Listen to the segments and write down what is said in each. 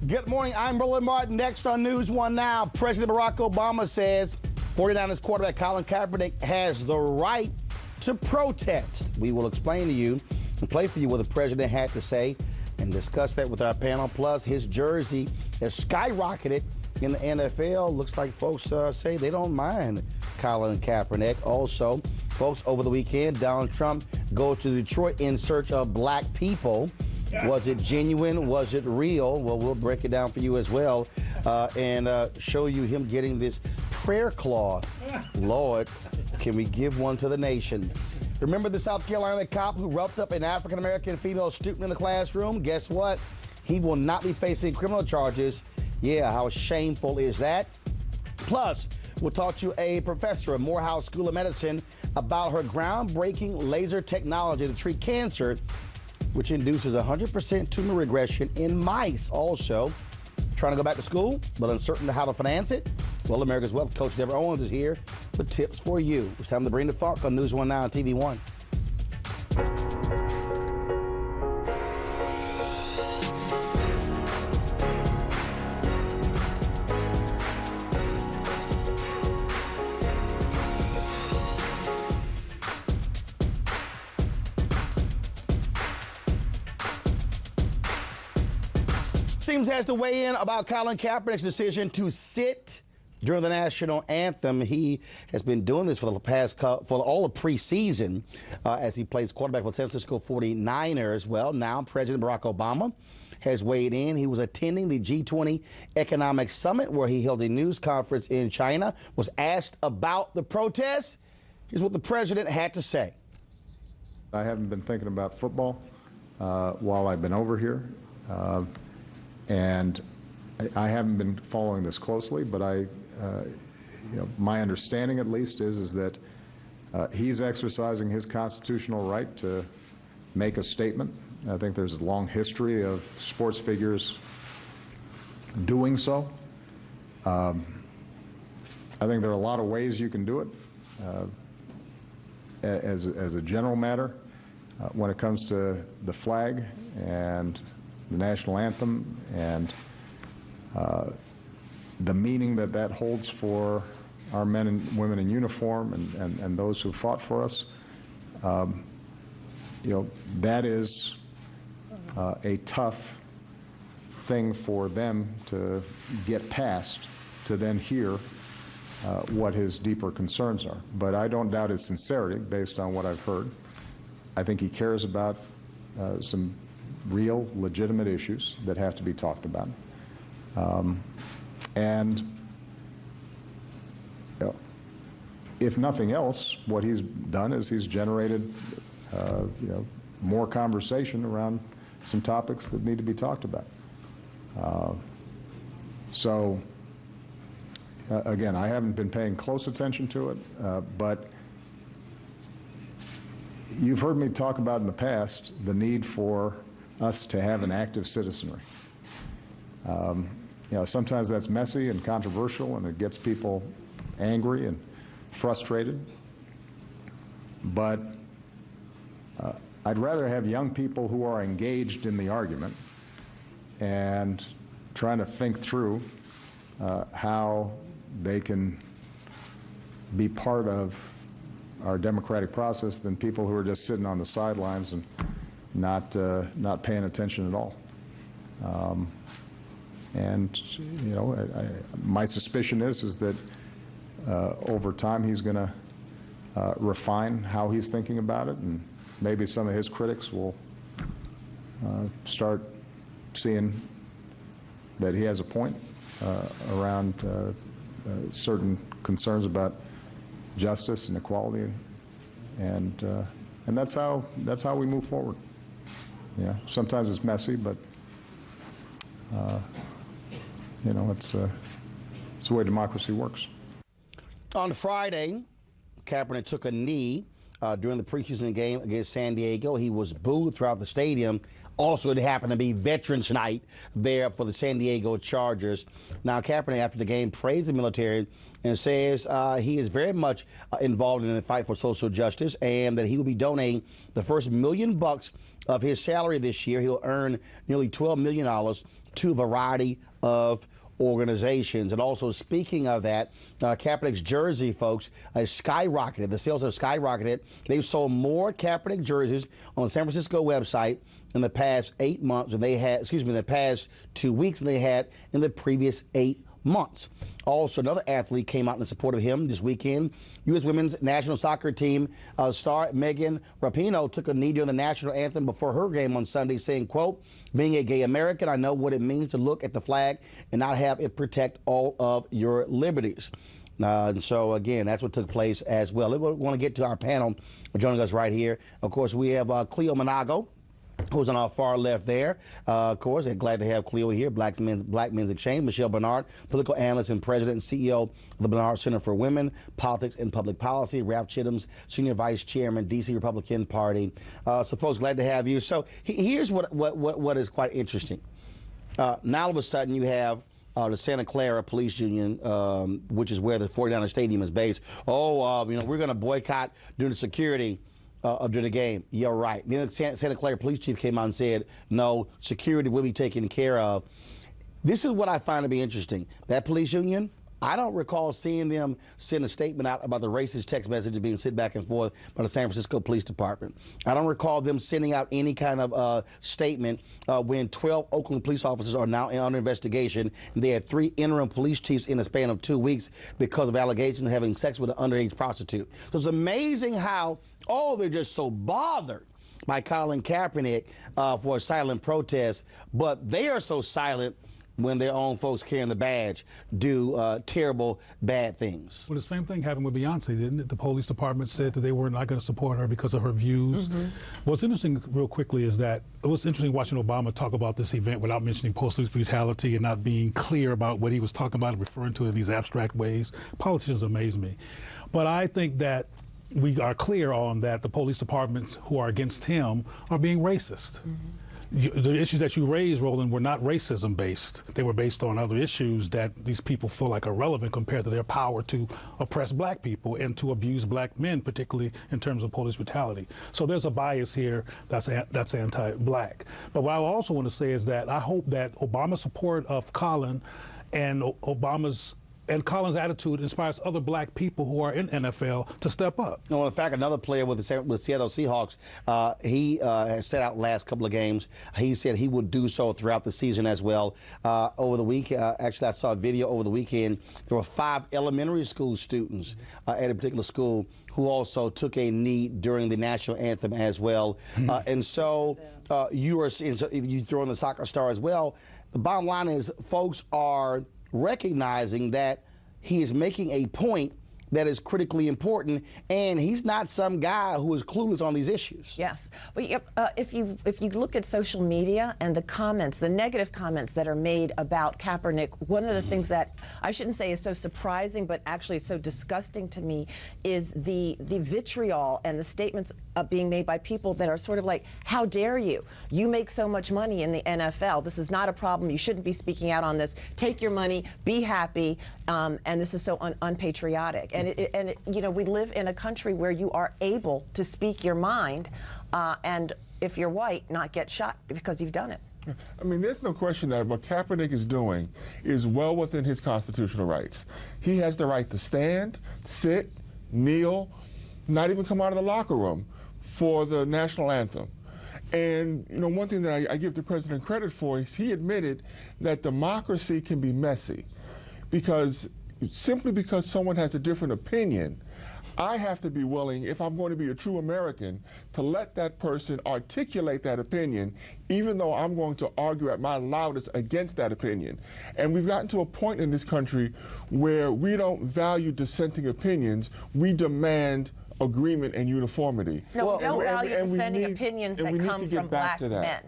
Good morning. I'm Roland Martin. Next on News One Now, President Barack Obama says 49ers quarterback Colin Kaepernick has the right to protest. We will explain to you and play for you what the president had to say and discuss that with our panel. Plus, his jersey has skyrocketed in the NFL. Looks like folks say they don't mind Colin Kaepernick. Also, folks, over the weekend, Donald Trump goes to Detroit in search of black people. Was it genuine? Was it real? Well, we'll break it down for you as well and show you him getting this prayer cloth. Lord, can we give one to the nation? Remember the South Carolina cop who roughed up an African-American female student in the classroom? Guess what? He will not be facing criminal charges. Yeah, how shameful is that? Plus, we'll talk to a professor at Morehouse School of Medicine about her groundbreaking laser technology to treat cancer, which induces 100% tumor regression in mice. Also, trying to go back to school, but uncertain how to finance it? Well, America's Wealth Coach Deborah Owens is here with tips for you. It's time to bring the funk on News One Now on TV One. Teams has to weigh in about Colin Kaepernick's decision to sit during the national anthem. He has been doing this for all of preseason as he plays quarterback for the San Francisco 49ers. Well, now President Barack Obama has weighed in. He was attending the G20 Economic Summit where he held a news conference in China, was asked about the protests. Here's what the president had to say. I haven't been thinking about football while I've been over here. And I haven't been following this closely, but my understanding at least is that he's exercising his constitutional right to make a statement. I think there's a long history of sports figures doing so. I think there are a lot of ways you can do it. As a general matter, when it comes to the flag and the national anthem and the meaning that holds for our men and women in uniform and those who fought for us, that is a tough thing for them to get past, to then hear what his deeper concerns are. But I don't doubt his sincerity based on what I've heard. I think he cares about some real, legitimate issues that have to be talked about. If nothing else, what he's done is he's generated more conversation around some topics that need to be talked about. Again, I haven't been paying close attention to it, but you've heard me talk about in the past the need for us to have an active citizenry. Sometimes that's messy and controversial and it gets people angry and frustrated, but I'd rather have young people who are engaged in the argument and trying to think through how they can be part of our democratic process than people who are just sitting on the sidelines and not paying attention at all. My suspicion is that over time he's going to refine how he's thinking about it, and maybe some of his critics will start seeing that he has a point around certain concerns about justice and equality, and that's how we move forward. Yeah, sometimes it's messy, but it's the way democracy works. On Friday, Kaepernick took a knee during the preseason game against San Diego. He was booed throughout the stadium. Also, it happened to be Veterans Night there for the San Diego Chargers. Now, Kaepernick, after the game, praised the military and says he is very much involved in the fight for social justice and that he will be donating the first $1 million of his salary this year. He'll earn nearly $12 million to a variety of organizations. And also, speaking of that, Kaepernick's jersey, folks, has skyrocketed. The sales have skyrocketed. They've sold more Kaepernick jerseys on the San Francisco website in the past 8 months than they had, in the past 2 weeks than they had in the previous 8 months. Also, another athlete came out in support of him this weekend. U.S. women's national soccer team star Megan Rapinoe took a knee during the national anthem before her game on Sunday, saying, quote, "Being a gay American, I know what it means to look at the flag and not have it protect all of your liberties." And so, again, that's what took place as well. We want to get to our panel joining us right here. Of course, we have Cleo Monago, who's on our far left there. Of course, glad to have Cleo here, Black Men's Exchange. Michelle Bernard, political analyst and president and CEO of the Bernard Center for Women, Politics and Public Policy. Ralph Chittum's senior vice chairman, D.C. Republican Party. So, folks, glad to have you. So here's what is quite interesting. Now, all of a sudden, you have the Santa Clara Police Union, which is where the 49er Stadium is based. We're going to boycott during the security during the game. You're right. Then the Santa Clara police chief came out and said, no, security will be taken care of. This is what I find to be interesting. That police union, I don't recall seeing them send a statement out about the racist text messages being sent back and forth by the San Francisco Police Department. I don't recall them sending out any kind of statement when 12 Oakland police officers are now under investigation, and they had 3 interim police chiefs in a span of 2 weeks because of allegations of having sex with an underage prostitute. So it's amazing how, they're just so bothered by Colin Kaepernick for a silent protest, but they are so silent when their own folks carrying the badge do terrible, bad things. Well, the same thing happened with Beyonce, didn't it? The police department said that they were not going to support her because of her views. Mm-hmm. What's interesting, real quickly, is that it was interesting watching Obama talk about this event without mentioning police brutality and not being clear about what he was talking about and referring to it in these abstract ways. Politicians amaze me. But I think that we are clear on that the police departments who are against him are being racist. Mm-hmm. The issues that you raised, Roland, were not racism-based. They were based on other issues that these people feel like are relevant compared to their power to oppress black people and to abuse black men, particularly in terms of police brutality. So there's a bias here that's anti-black. But what I also want to say is that I hope that Obama's support of Colin and Colin's attitude inspires other black people who are in NFL to step up. No, in fact, another player with Seattle Seahawks, he has set out last couple of games. He said he would do so throughout the season as well. Over the week, actually, I saw a video over the weekend. There were 5 elementary school students at a particular school who also took a knee during the national anthem as well. And so you throw in the soccer star as well. The bottom line is folks are recognizing that he is making a point that is critically important, and he's not some guy who is clueless on these issues. Yes, but if you look at social media and the comments, the negative comments that are made about Kaepernick, one of the things that I shouldn't say is so surprising, but actually so disgusting to me, is the vitriol and the statements being made by people that are sort of like, how dare you? You make so much money in the NFL. This is not a problem. You shouldn't be speaking out on this. Take your money, be happy, and this is so unpatriotic. And we live in a country where you are able to speak your mind, and if you're white, not get shot because you've done it. I mean, there's no question that what Kaepernick is doing is well within his constitutional rights. He has the right to stand, sit, kneel, not even come out of the locker room for the national anthem. And one thing that I give the president credit for is he admitted that democracy can be messy, because simply because someone has a different opinion, I have to be willing, if I'm going to be a true American, to let that person articulate that opinion, even though I'm going to argue at my loudest against that opinion. And we've gotten to a point in this country where we don't value dissenting opinions, we demand agreement and uniformity. No, we don't value dissenting opinions that come from black men.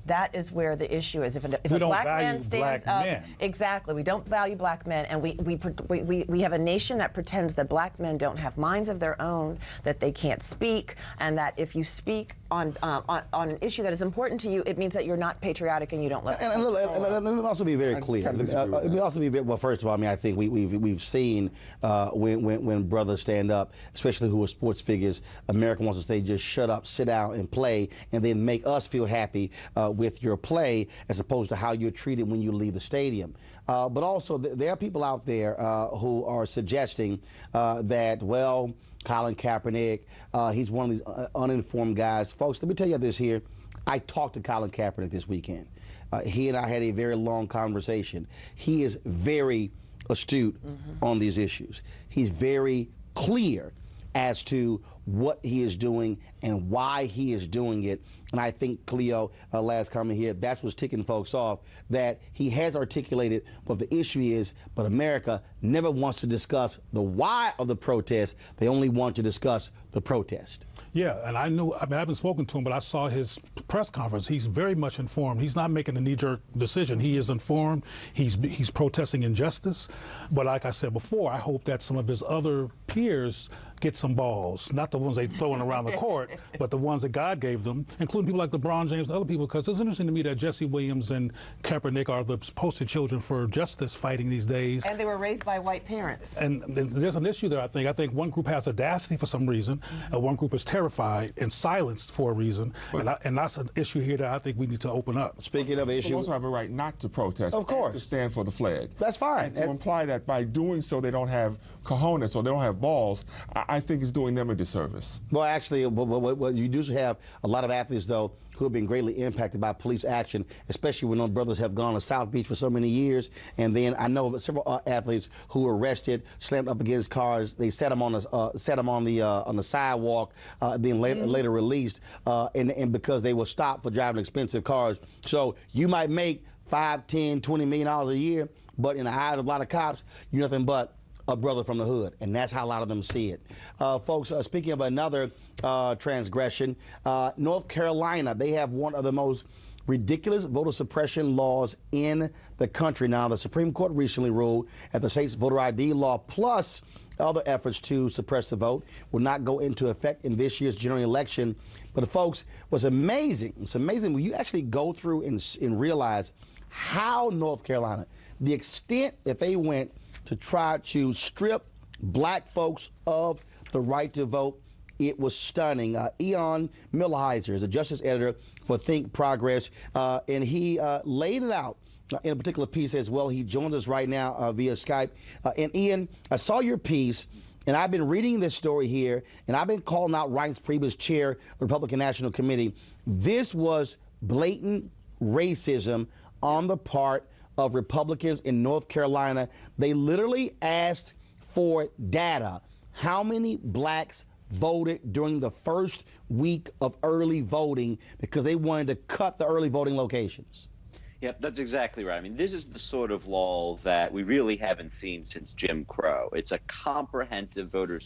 That is where the issue is. If a black man stands up, exactly, we don't value black men, and we have a nation that pretends that black men don't have minds of their own, that they can't speak, and that if you speak, on an issue that is important to you, it means that you're not patriotic and you don't love. And let me also be very clear. Let me also be very, well. First of all, I mean, I think we've seen when brothers stand up, especially who are sports figures. America wants to say, just shut up, sit down, and play, and then make us feel happy with your play, as opposed to how you're treated when you leave the stadium. But also, there are people out there who are suggesting that, well, Colin Kaepernick, he's one of these uninformed guys. Folks, let me tell you this here. I talked to Colin Kaepernick this weekend. He and I had a very long conversation. He is very astute on these issues. He's very clear as to what he is doing and why he is doing it. And I think, Cleo, last comment here, that's what's ticking folks off, that he has articulated what the issue is, but America never wants to discuss the why of the protest. They only want to discuss the protest. Yeah, and I haven't spoken to him, but I saw his press conference. He's very much informed. He's not making a knee-jerk decision. He is informed. He's protesting injustice. But like I said before, I hope that some of his other peers get some balls, not the ones they throwing around the court, but the ones that God gave them, including people like LeBron James and other people, because it's interesting to me that Jesse Williams and Kaepernick are the poster children for justice fighting these days. And they were raised by white parents. And there's an issue there, I think. I think one group has audacity for some reason, and one group is terrified and silenced for a reason. And that's an issue here that I think we need to open up. Speaking of issues, they also have a right not to protest. Of course. To stand for the flag. That's fine. And to imply that by doing so they don't have cojones or they don't have balls, I think is doing them a disservice. Well, actually, what you do have a lot of athletes, though, who have been greatly impacted by police action, especially when those brothers have gone to South Beach for so many years. And then I know of several athletes who were arrested, slammed up against cars. They set them on the sidewalk, then later released, and because they were stopped for driving expensive cars. So you might make $5, $10, $20 million a year, but in the eyes of a lot of cops, you're nothing but a brother from the hood, and that's how a lot of them see it. Folks, speaking of another transgression, North Carolina, they have one of the most ridiculous voter suppression laws in the country. Now, the Supreme Court recently ruled that the state's voter ID law plus other efforts to suppress the vote will not go into effect in this year's general election. But folks, what's amazing, it's amazing when you actually go through and realize how North Carolina, the extent that they went to try to strip black folks of the right to vote. It was stunning. Eon Millhiser is a justice editor for Think Progress, and he laid it out in a particular piece as well. He joins us right now via Skype. And Ian, I saw your piece, and I've been reading this story here, and I've been calling out Reince Priebus, chair of the Republican National Committee. This was blatant racism on the part of Republicans in North Carolina. They literally asked for data. How many blacks voted during the first week of early voting because they wanted to cut the early voting locations? Yep, that's exactly right. I mean, this is the sort of law that we really haven't seen since Jim Crow. It's a comprehensive voter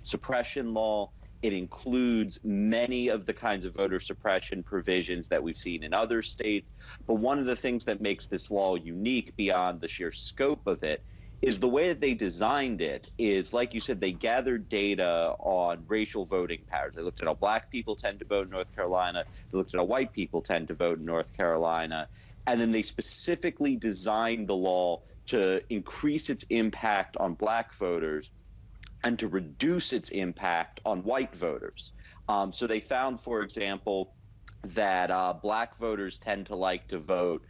suppression law. It includes many of the kinds of voter suppression provisions that we've seen in other states. But one of the things that makes this law unique beyond the sheer scope of it is the way that they designed it is, like you said, they gathered data on racial voting patterns. They looked at how black people tend to vote in North Carolina. They looked at how white people tend to vote in North Carolina. And then they specifically designed the law to increase its impact on black voters and to reduce its impact on white voters. So they found, for example, that black voters tend to like to vote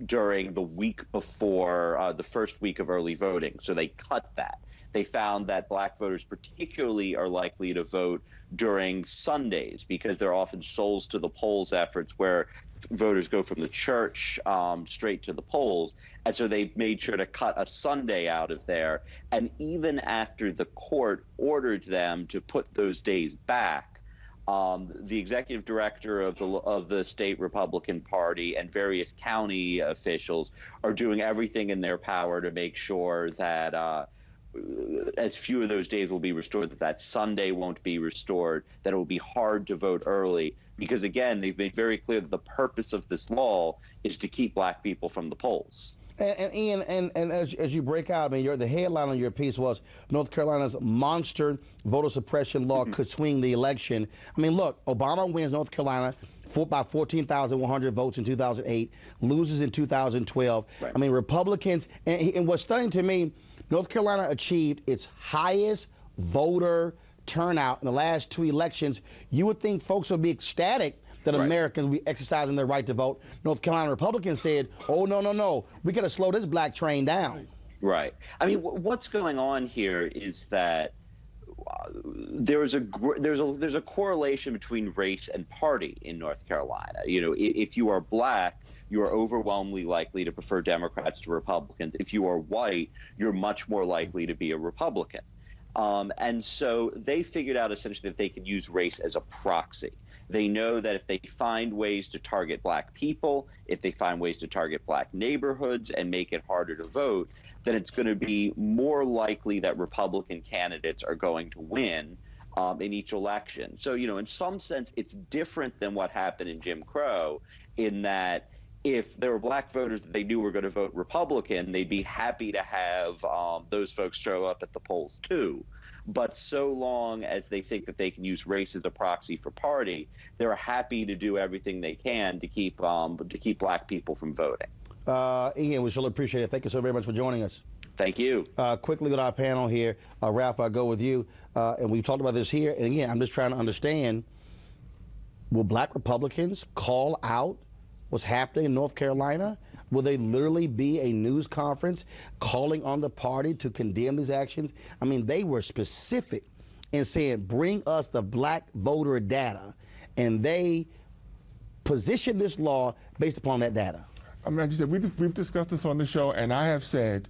during the week before the first week of early voting. So they cut that. They found that black voters particularly are likely to vote during Sundays because they're often souls to the polls efforts where voters go from the church straight to the polls. And so they made sure to cut a Sunday out of there. And even after the court ordered them to put those days back, the executive director of the state Republican Party and various county officials are doing everything in their power to make sure that as few of those days will be restored, that Sunday won't be restored, that it will be hard to vote early. Because, again, they've made very clear that the purpose of this law is to keep black people from the polls. And Ian, and as you break out, I mean, the headline on your piece was North Carolina's monster voter suppression law could swing the election. I mean, look, Obama wins North Carolina by 14,100 votes in 2008, loses in 2012. Right. I mean, Republicans, and what's stunning to me, North Carolina achieved its highest voter turnout in the last 2 elections. You would think folks would be ecstatic that Americans will be exercising their right to vote. North Carolina Republicans said, oh, no, we got to slow this black train down. Right. I mean, what's going on here is that there's a correlation between race and party in North Carolina. You know, if you are black, you are overwhelmingly likely to prefer Democrats to Republicans. If you are white, you're much more likely to be a Republican. And so they figured out essentially that they could use race as a proxy. They know that if they find ways to target black people, if they find ways to target black neighborhoods and make it harder to vote, then it's going to be more likely that Republican candidates are going to win in each election. So, you know, in some sense, it's different than what happened in Jim Crow, in that if there were black voters that they knew were going to vote Republican, they'd be happy to have those folks show up at the polls too. But so long as they think that they can use race as a proxy for party, they're happy to do everything they can to keep black people from voting. Ian, we surely appreciate it. Thank you so very much for joining us. Thank you. Quickly with our panel here, Ralph, I'll go with you. And we've talked about this here. And again, I'm just trying to understand, will black Republicans call out what's happening in North Carolina? Will they literally be a news conference calling on the party to condemn these actions? I mean, they were specific in saying, bring us the black voter data. And they positioned this law based upon that data. I mean, like you said, we've discussed this on the show, and I have said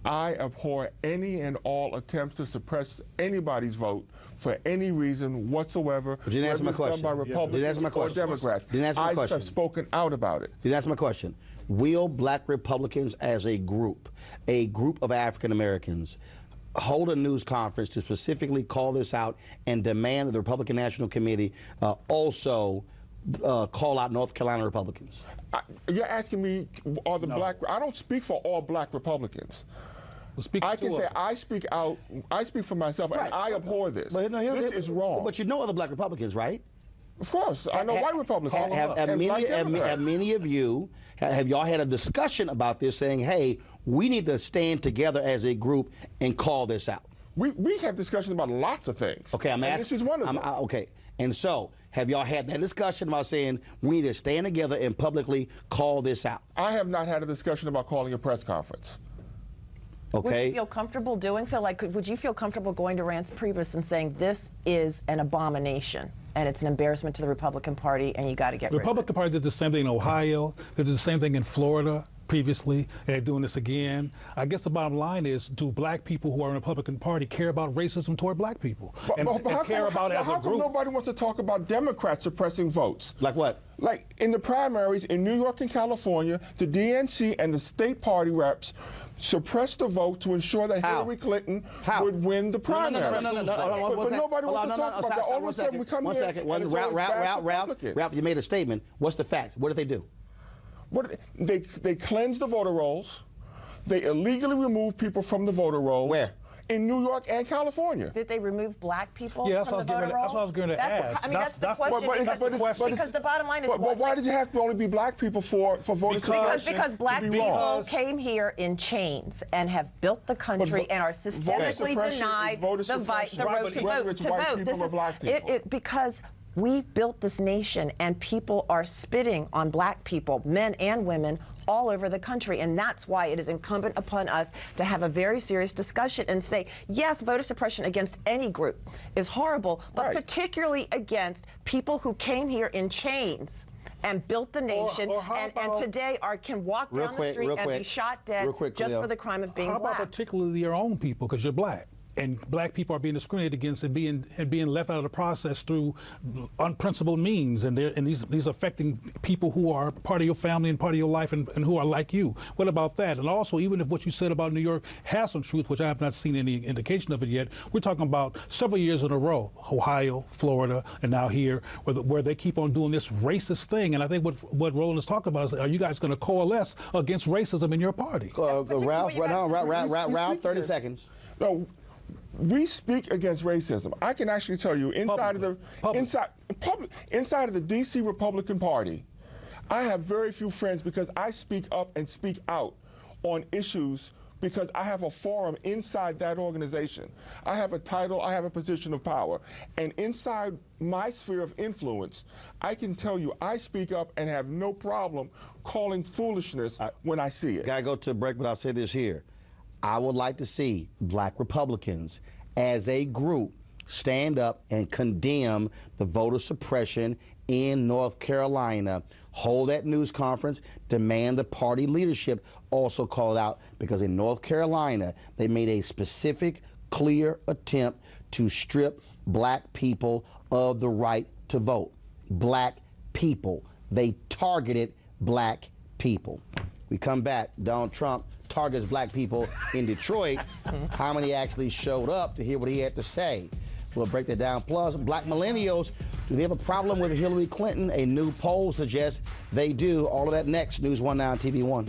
I abhor any and all attempts to suppress anybody's vote for any reason whatsoever. But you didn't answer my question. Done by Republicans or Democrats. Didn't answer my question. I have spoken out about it. Didn't answer my question. Will black Republicans as a group of African Americans, hold a news conference to specifically call this out and demand that the Republican National Committee also call out North Carolina Republicans? You're asking me, are the black? I don't speak for all black Republicans. I can say I speak out. I speak for myself, and I abhor this. But this is wrong. But you know other black Republicans, right? Of course, I know white Republicans. Have many of you, have y'all had a discussion about this, saying, hey, we need to stand together as a group and call this out? We have discussions about lots of things. Okay, I'm asking. This is one of them. Okay, and so have y'all had that discussion about saying we need to stand together and publicly call this out? I have not had a discussion about calling a press conference. Okay. Would you feel comfortable doing so? Like, would you feel comfortable going to Rance Priebus and saying this is an abomination and it's an embarrassment to the Republican Party and you got to get rid of it? The Republican Party did the same thing in Ohio. They did the same thing in Florida previously, and they're doing this again. I guess the bottom line is, do black people who are in the Republican Party care about racism toward black people? And care about it as a group? How come nobody wants to talk about Democrats suppressing votes? Like what? Like in the primaries in New York and California, the DNC and the state party reps suppressed the vote to ensure that Hillary Clinton would win the primary. No. But nobody wants to talk about that. All of a sudden we come here and it's always bad Republicans. Ralph, you made a statement. What's the facts? What did they do? They cleansed the voter rolls. They illegally removed people from the voter rolls. Where? In New York and California. Did they remove black people Yeah, from the voter rolls? that's what I was going to ask. I mean, that's the question. Because the bottom line is But why did it have to only be black people for voter suppression? Because black people came here in chains and have built the country and are systemically denied the right to vote. Because we built this nation and people are spitting on black people, men and women, all over the country. And that's why it is incumbent upon us to have a very serious discussion and say, yes, voter suppression against any group is horrible, but particularly against people who came here in chains and built the nation and today can walk down the street and be shot dead just for the crime of being black. How about particularly your own people, because you're black? and black people are being discriminated against and being left out of the process through unprincipled means, and these affecting people who are part of your family and part of your life and who are like you. What about that? And also, even if what you said about New York has some truth, which I have not seen any indication of it yet, we're talking about several years in a row, Ohio, Florida, and now here, where they keep on doing this racist thing. And I think what Roland is talking about is, are you guys going to coalesce against racism in your party? Ralph, 30 seconds. No, we speak against racism. I can actually tell you, inside of the DC Republican Party, I have very few friends because I speak up and speak out on issues because I have a forum inside that organization. I have a title, I have a position of power. And inside my sphere of influence, I can tell you I speak up and have no problem calling foolishness when I see it. Gotta go to a break, but I'll say this here. I would like to see black Republicans as a group stand up and condemn the voter suppression in North Carolina, hold that news conference, demand the party leadership also call it out, because in North Carolina, they made a specific, clear attempt to strip black people of the right to vote. Black people. They targeted black people. We come back, Donald Trump targets black people in Detroit. How many actually showed up to hear what he had to say? We'll break that down. Plus, black millennials, do they have a problem with Hillary Clinton? A new poll suggests they do. All of that next. News 1 now on TV1.